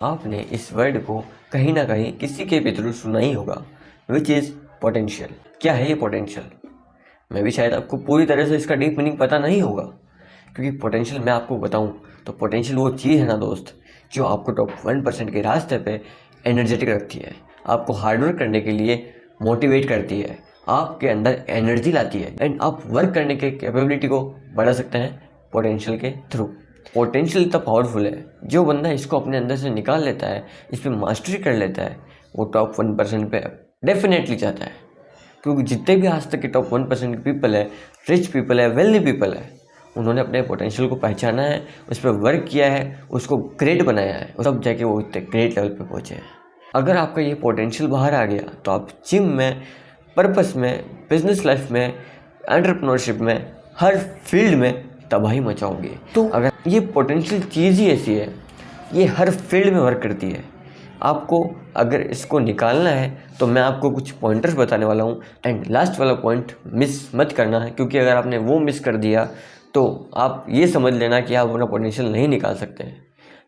आपने इस वर्ड को कहीं ना कहीं किसी के भी थ्रू सुना ही होगा, विच इज़ पोटेंशियल। क्या है ये पोटेंशियल? मैं भी शायद आपको पूरी तरह से इसका डीप मीनिंग पता नहीं होगा, क्योंकि पोटेंशियल मैं आपको बताऊं तो पोटेंशियल वो चीज़ है ना दोस्त, जो आपको टॉप 1% के रास्ते पे एनर्जेटिक रखती है, आपको हार्डवर्क करने के लिए मोटिवेट करती है, आपके अंदर एनर्जी लाती है एंड आप वर्क करने के कैपेबिलिटी को बढ़ा सकते हैं पोटेंशियल के थ्रू। पोटेंशियल इतना पावरफुल है, जो बंदा इसको अपने अंदर से निकाल लेता है, इस पर मास्टरी कर लेता है, वो टॉप 1% पे डेफिनेटली जाता है। क्योंकि जितने भी आज तक के टॉप 1% के पीपल है, रिच पीपल है, वेल्दी पीपल है, उन्होंने अपने पोटेंशियल को पहचाना है, उस पर वर्क किया है, उसको ग्रेट बनाया है, तब जाके वो इतने ग्रेट लेवल पे पहुँचे हैं। अगर आपका ये पोटेंशियल बाहर आ गया तो आप जिम में, पर्पस में, बिजनेस लाइफ में, एंटरप्रेन्योरशिप में, हर फील्ड में तबाही मचाओगे। तो अगर ये पोटेंशियल चीज़ ही ऐसी है, ये हर फील्ड में वर्क करती है। आपको अगर इसको निकालना है तो मैं आपको कुछ पॉइंटर्स बताने वाला हूँ एंड लास्ट वाला पॉइंट मिस मत करना है, क्योंकि अगर आपने वो मिस कर दिया तो आप ये समझ लेना कि आप अपना पोटेंशियल नहीं निकाल सकते हैं।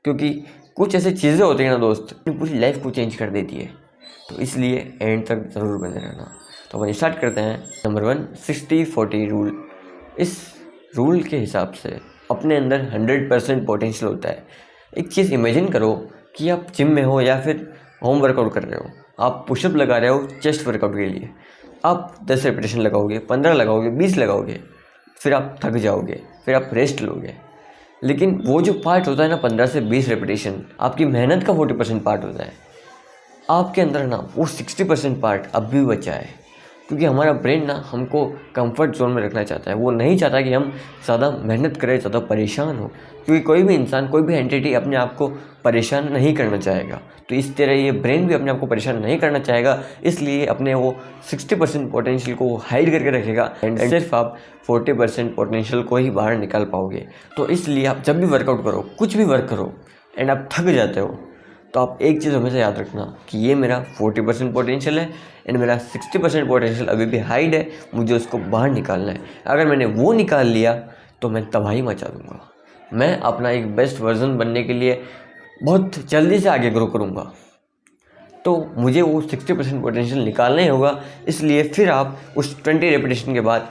क्योंकि कुछ ऐसी चीज़ें होती हैं ना दोस्त, पूरी लाइफ को चेंज कर देती है। तो इसलिए एंड तक ज़रूर बने रहना। तो अपन स्टार्ट करते हैं। Number 1, 60-40 rule. इस रूल के हिसाब से अपने अंदर 100% पोटेंशियल होता है। एक चीज़ इमेजिन करो कि आप जिम में हो या फिर होम वर्कआउट कर रहे हो, आप पुशअप लगा रहे हो चेस्ट वर्कआउट के लिए, आप 10 रेपिटेशन लगाओगे, 15 लगाओगे, 20 लगाओगे, फिर आप थक जाओगे, फिर आप रेस्ट लोगे। लेकिन वो जो पार्ट होता है ना 15 से 20 रेपिटेशन, आपकी मेहनत का 40% पार्ट होता है। आपके अंदर ना वो 60% पार्ट अब भी बचा है, क्योंकि हमारा ब्रेन ना हमको कंफर्ट जोन में रखना चाहता है। वो नहीं चाहता कि हम ज़्यादा मेहनत करें, ज़्यादा परेशान हो, क्योंकि कोई भी इंसान, कोई भी एंटिटी अपने आप को परेशान नहीं करना चाहेगा। तो इस तरह ये ब्रेन भी अपने आप को परेशान नहीं करना चाहेगा, इसलिए अपने वो 60% पोटेंशियल को हाइड करके रखेगा एंड सिर्फ आप 40% पोटेंशियल को ही बाहर निकाल पाओगे। तो इसलिए आप जब भी वर्कआउट करो, कुछ भी वर्क करो एंड आप थक जाते हो, तो आप एक चीज़ हमेशा याद रखना कि ये मेरा 40% पोटेंशियल है एंड मेरा 60% पोटेंशियल अभी भी हाइड है, मुझे उसको बाहर निकालना है। अगर मैंने वो निकाल लिया तो मैं तबाही मचा दूंगा। मैं अपना एक बेस्ट वर्जन बनने के लिए बहुत जल्दी से आगे ग्रो करूंगा। तो मुझे वो 60% पोटेंशियल निकालना ही होगा। इसलिए फिर आप उस 20 रेपिटेशन के बाद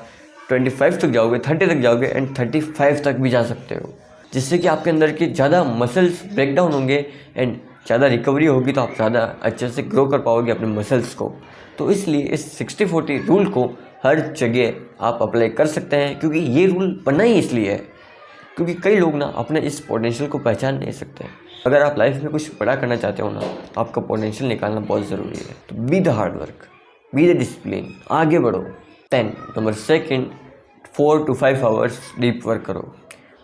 25 तक जाओगे, 30 तक जाओगे एंड 35 तक भी जा सकते हो, जिससे कि आपके अंदर के ज़्यादा मसल्स ब्रेक डाउन होंगे एंड ज़्यादा रिकवरी होगी, तो आप ज़्यादा अच्छे से ग्रो कर पाओगे अपने मसल्स को। तो इसलिए इस 60-40 रूल को हर जगह आप अप्लाई कर सकते हैं, क्योंकि ये रूल बना ही इसलिए है क्योंकि कई लोग ना अपने इस पोटेंशियल को पहचान नहीं सकते। अगर आप लाइफ में कुछ बड़ा करना चाहते हो ना, तो आपका पोटेंशियल निकालना बहुत ज़रूरी है। तो be the hard work, be the discipline, आगे बढ़ो। 10 number 2, 4 to 5 hours deep work करो।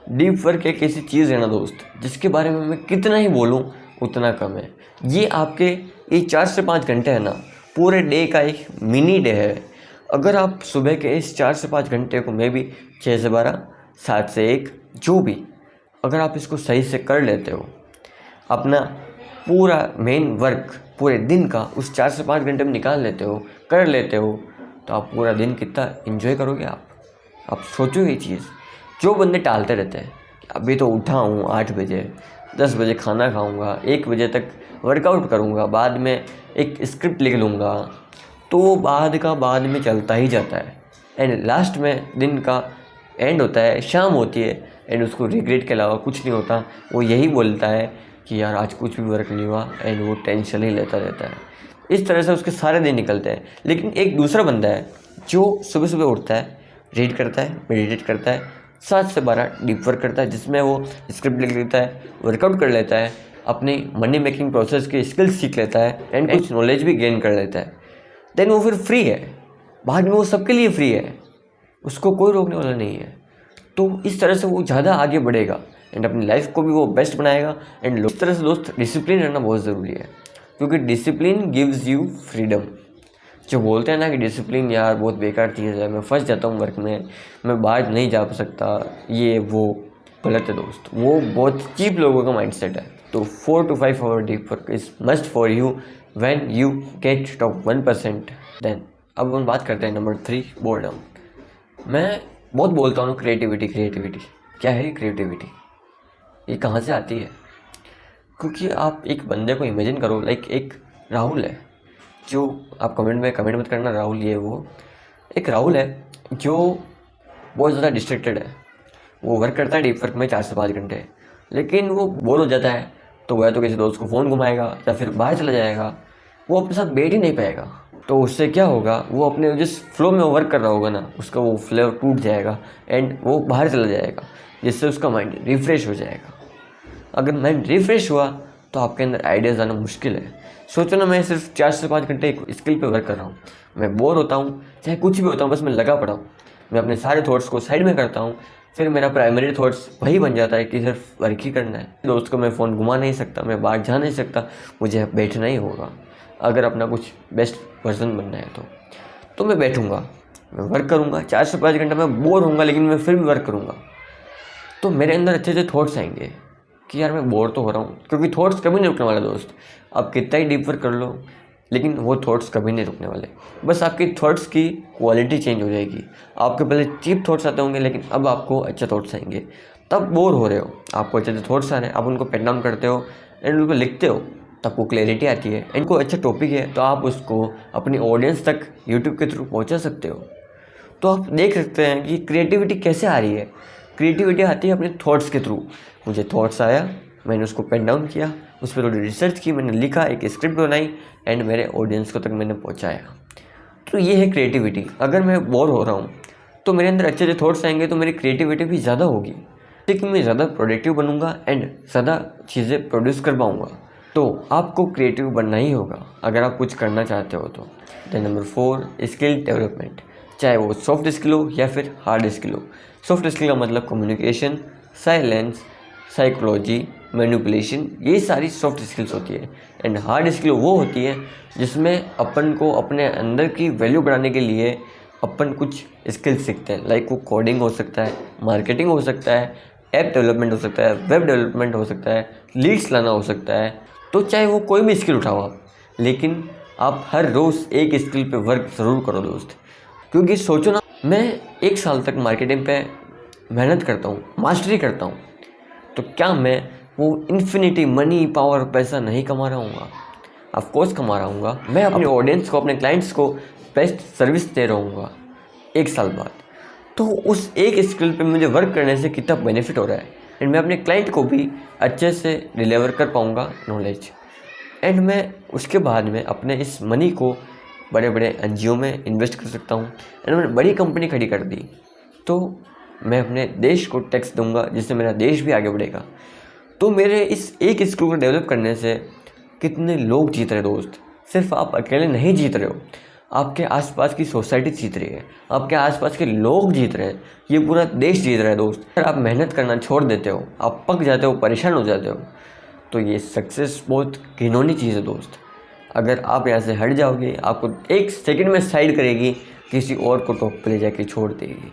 डीप वर्क एक ऐसी चीज़ है ना दोस्त, जिसके बारे में मैं कितना ही बोलूँ उतना कम है। ये आपके ये 4 से 5 घंटे है ना, पूरे डे का एक मिनी डे है। अगर आप सुबह के इस 4 से 5 घंटे को, मे भी 6 से 12, 7 से 1, जो भी, अगर आप इसको सही से कर लेते हो, अपना पूरा मेन वर्क पूरे दिन का उस 4 से 5 घंटे में निकाल लेते हो, कर लेते हो, तो आप पूरा दिन कितना इन्जॉय करोगे। आप सोचो ये चीज़। जो बंदे टालते रहते हैं कि अभी तो उठा हूँ 8 बजे, 10 बजे खाना खाऊंगा, 1 बजे तक वर्कआउट करूंगा, बाद में एक स्क्रिप्ट लिख लूँगा, तो वो बाद में चलता ही जाता है एंड लास्ट में दिन का एंड होता है, शाम होती है एंड उसको रिग्रेट के अलावा कुछ नहीं होता। वो यही बोलता है कि यार आज कुछ भी वर्क नहीं हुआ एंड वो टेंशन ही लेता रहता है। इस तरह से उसके सारे दिन निकलते हैं। लेकिन एक दूसरा बंदा है जो सुबह सुबह उठता है, रीड करता है, मेडिटेट करता है, 7 से 12 डीप वर्क करता है, जिसमें वो स्क्रिप्ट लिख लेता है, वर्कआउट कर लेता है, अपनी मनी मेकिंग प्रोसेस की स्किल्स सीख लेता है एंड कुछ नॉलेज भी गेन कर लेता है। देन वो फिर फ्री है, बाद में वो सबके लिए फ्री है, उसको कोई रोकने वाला नहीं है। तो इस तरह से वो ज़्यादा आगे बढ़ेगा एंड अपनी लाइफ को भी वो बेस्ट बनाएगा। एंड इस तरह से दोस्त डिसिप्लिन रहना बहुत ज़रूरी है, क्योंकि डिसिप्लिन गिव्स यू फ्रीडम। जो बोलते हैं ना कि डिसिप्लिन यार बहुत बेकार चीज़ है, मैं फंस जाता हूँ वर्क में, मैं बाहर नहीं जा सकता, ये वो, गलत है दोस्त। वो बहुत चीप लोगों का माइंडसेट है। तो 4 to 5 hour deep work is must for you when you get top 1%। Then अब हम बात करते हैं नंबर 3, बोर्डम। मैं बहुत बोलता हूँ क्रिएटिविटी। क्या है क्रिएटिविटी? ये कहाँ से आती है? क्योंकि आप एक बंदे को इमेजिन करो, लाइक एक राहुल है जो, आप कमेंट मत करना राहुल ये वो, एक राहुल है जो बहुत ज़्यादा डिस्ट्रैक्टेड है। वो वर्क करता है डीप वर्क में 4 से 5 घंटे, लेकिन वो बोर हो जाता है तो वह तो किसी दोस्त को फ़ोन घुमाएगा या फिर बाहर चला जाएगा, वो अपने साथ बैठ ही नहीं पाएगा। तो उससे क्या होगा, वो अपने जिस फ्लो में वो वर्क कर रहा होगा ना, उसका वो फ्लो टूट जाएगा एंड वो बाहर चला जाएगा, जिससे उसका माइंड रिफ्रेश हो जाएगा। अगर माइंड रिफ्रेश हुआ तो आपके अंदर आइडियाज़ आना मुश्किल है। सोचो ना, मैं सिर्फ 4 से 5 घंटे एक स्किल पे वर्क कर रहा हूँ, मैं बोर होता हूँ, चाहे कुछ भी होता हूँ, बस मैं लगा पड़ा हूँ, मैं अपने सारे थॉट्स को साइड में करता हूँ, फिर मेरा प्राइमरी थॉट्स वही बन जाता है कि सिर्फ वर्क ही करना है। दोस्त को मैं फ़ोन घुमा नहीं सकता, मैं बाहर जा नहीं सकता, मुझे बैठना ही होगा। अगर अपना कुछ बेस्ट वर्जन बनना है तो मैं बैठूँगा, मैं वर्क करूँगा 4 से 5 घंटा, मैं बोर होऊंगा लेकिन मैं फिर भी वर्क करूँगा। तो मेरे अंदर अच्छे अच्छे थॉट्स आएंगे कि यार मैं बोर तो हो रहा हूँ, क्योंकि थॉट्स कभी नहीं रुकने वाले दोस्त। आप कितना ही डीप वर्क कर लो, लेकिन वो थॉट्स कभी नहीं रुकने वाले। बस आपकी थॉट्स की क्वालिटी चेंज हो जाएगी। आपके पहले चीप थॉट्स आते होंगे, लेकिन अब आपको अच्छे थॉट्स आएंगे। तब बोर हो रहे हो, आपको अच्छे अच्छे थॉट्स आ रहे हैं, आप उनको पेन डाउन करते हो एंड उनको लिखते हो, तब आपको क्लैरिटी आती है। एंड कोई अच्छा टॉपिक है तो आप उसको अपनी ऑडियंस तक यूट्यूब के थ्रू पहुँचा सकते हो। तो आप देख सकते हैं कि क्रिएटिविटी कैसे आ रही है। क्रिएटिविटी आती है अपने थॉट्स के थ्रू। मुझे थॉट्स आया, मैंने उसको पेन डाउन किया, उस पर थोड़ी रिसर्च की, मैंने लिखा, एक स्क्रिप्ट बनाई एंड मेरे ऑडियंस को तक मैंने पहुंचाया। तो ये है क्रिएटिविटी। अगर मैं बोर हो रहा हूँ तो मेरे अंदर अच्छे अच्छे थॉट्स आएंगे, तो मेरी क्रिएटिविटी भी ज़्यादा होगी, लेकिन मैं ज़्यादा प्रोडक्टिव बनूंगा एंड ज़्यादा चीज़ें प्रोड्यूस कर पाऊँगा। तो आपको क्रिएटिव बनना ही होगा अगर आप कुछ करना चाहते हो तो। Then number 4, skill development. चाहे वो सॉफ्ट स्किल हो या फिर हार्ड स्किल हो। सॉफ्ट स्किल का मतलब कम्युनिकेशन, साइलेंस, साइकोलॉजी, मैनिपुलेशन, ये सारी सॉफ्ट स्किल्स होती है। एंड हार्ड स्किल वो होती है जिसमें अपन को अपने अंदर की वैल्यू बढ़ाने के लिए अपन कुछ स्किल्स सीखते हैं। लाइक वो कोडिंग हो सकता है, मार्केटिंग हो सकता है, ऐप डेवलपमेंट हो सकता है, वेब डेवलपमेंट हो सकता है, लीड्स लाना हो सकता है। तो चाहे वो कोई भी स्किल उठाओ आप, लेकिन आप हर रोज़ एक स्किल पे वर्क ज़रूर करो दोस्त। क्योंकि सोचो ना, मैं 1 साल तक मार्केटिंग पे मेहनत करता हूँ, मास्टरी करता हूँ, तो क्या मैं वो इन्फिनिटी मनी, पावर, पैसा नहीं कमा रहा हूँगा? ऑफ कोर्स कमा रहा हूँगा। मैं अपने ऑडियंस को, अपने क्लाइंट्स को बेस्ट सर्विस दे रहा हूँगा 1 साल बाद। तो उस एक स्किल पे मुझे वर्क करने से कितना बेनिफिट हो रहा है, एंड मैं अपने क्लाइंट को भी अच्छे से डिलीवर कर पाऊँगा नॉलेज। एंड मैं उसके बाद में अपने इस मनी को बड़े बड़े एनजीओ में इन्वेस्ट कर सकता हूँ। एंड मैंने बड़ी कंपनी खड़ी कर दी तो मैं अपने देश को टैक्स दूंगा, जिससे मेरा देश भी आगे बढ़ेगा। तो मेरे इस एक स्किल को डेवलप करने से कितने लोग जीत रहे दोस्त। सिर्फ आप अकेले नहीं जीत रहे हो, आपके आसपास की सोसाइटी जीत रही है, आपके आसपास के लोग जीत रहे हैं, ये पूरा देश जीत रहा है दोस्त। अगर आप मेहनत करना छोड़ देते हो, आप पक जाते हो, परेशान हो जाते हो, तो ये सक्सेस बहुत घिनौनी चीज़ है दोस्त। अगर आप यहाँ से हट जाओगे, आपको 1 सेकंड में साइड करेगी, किसी और को टॉप पे ले जाके छोड़ देगी।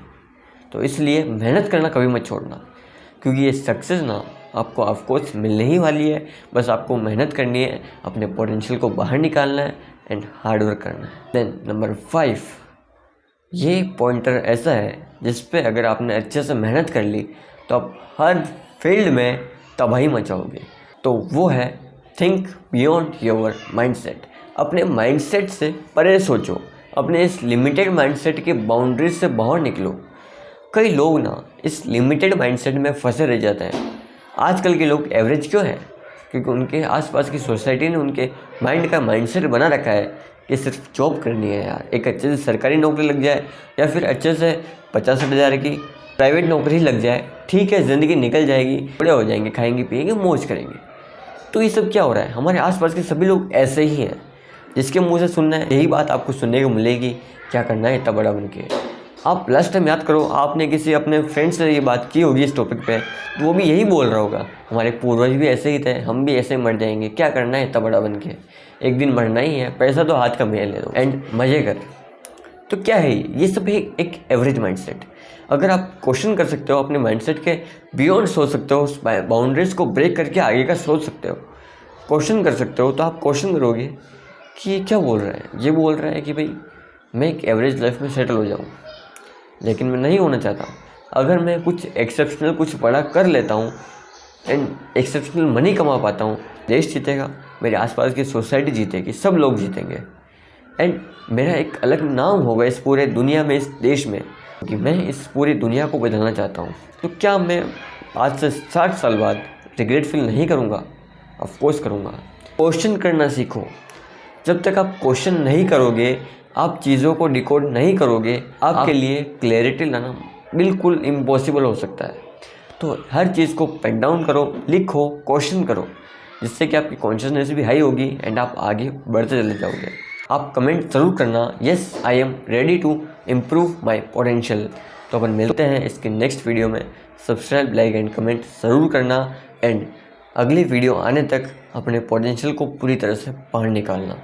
तो इसलिए मेहनत करना कभी मत छोड़ना, क्योंकि ये सक्सेस ना आपको ऑफकोर्स मिलने ही वाली है। बस आपको मेहनत करनी है, अपने पोटेंशियल को बाहर निकालना है एंड हार्ड वर्क करना है। देन नंबर 5, ये पॉइंटर ऐसा है जिस पे अगर आपने अच्छे से मेहनत कर ली तो आप हर फील्ड में तबाही मचाओगे। तो वो है थिंक बियॉन्ड योर माइंडसेट। अपने माइंडसेट से परे सोचो, अपने इस लिमिटेड माइंडसेट के बाउंड्रीज से बाहर निकलो। कई लोग ना इस लिमिटेड माइंडसेट में फंसे रह जाते हैं। आजकल के लोग एवरेज क्यों हैं? क्योंकि उनके आसपास की सोसाइटी ने उनके माइंड का माइंडसेट बना रखा है कि सिर्फ जॉब करनी है यार, एक अच्छे से सरकारी नौकरी लग जाए या फिर अच्छे से 50-60 हज़ार की प्राइवेट नौकरी लग जाए, ठीक है, ज़िंदगी निकल जाएगी, बड़े हो जाएंगे, खाएंगे पिएंगे, मौज करेंगे। तो ये सब क्या हो रहा है? हमारे आसपास के सभी लोग ऐसे ही हैं। जिसके मुंह से सुनना है यही बात आपको सुनने को मिलेगी, क्या करना है इतना बड़ा बन के। आप लास्ट टाइम याद करो, आपने किसी अपने फ्रेंड से ये बात की होगी इस टॉपिक पे, तो वो भी यही बोल रहा होगा, हमारे पूर्वज भी ऐसे ही थे, हम भी ऐसे ही मर जाएंगे, क्या करना है इतना बड़ा बन के, एक दिन मरना ही है, पैसा तो हाथ का मेल ले दो एंड मज़े कर। तो क्या है ये सब है एक एवरेज माइंडसेट। अगर आप क्वेश्चन कर सकते हो अपने माइंडसेट के बियॉन्ड, सोच सकते हो, उस बाउंड्रीज को ब्रेक करके आगे का सोच सकते हो, क्वेश्चन कर सकते हो, तो आप क्वेश्चन करोगे कि ये क्या बोल रहा है। ये बोल रहा है कि भाई मैं एक एवरेज लाइफ में सेटल हो जाऊँ, लेकिन मैं नहीं होना चाहता। अगर मैं कुछ एक्सेप्शनल, कुछ बड़ा कर लेता हूँ एंड एक्सेप्शनल मनी कमा पाता हूँ, देश जीतेगा, मेरे आसपास की सोसाइटी जीतेगी, सब लोग जीतेंगे एंड मेरा एक अलग नाम होगा इस पूरे दुनिया में, इस देश में, कि मैं इस पूरी दुनिया को बदलना चाहता हूँ। तो क्या मैं आज से 60 साल बाद रिग्रेट फील नहीं करूँगा? ऑफ कोर्स करूँगा। क्वेश्चन करना सीखो। जब तक आप क्वेश्चन नहीं करोगे, आप चीज़ों को डिकोड नहीं करोगे, आपके लिए क्लैरिटी लाना बिल्कुल इम्पॉसिबल हो सकता है। तो हर चीज़ को पेन डाउन करो, लिखो, क्वेश्चन करो, जिससे कि आपकी कॉन्शियसनेस भी हाई होगी एंड आप आगे बढ़ते चले जाओगे। आप कमेंट ज़रूर करना, yes I am ready to improve my potential. तो अपन मिलते हैं इसके नेक्स्ट वीडियो में। सब्सक्राइब, लाइक एंड कमेंट ज़रूर करना एंड अगली वीडियो आने तक अपने पोटेंशियल को पूरी तरह से बाहर निकालना।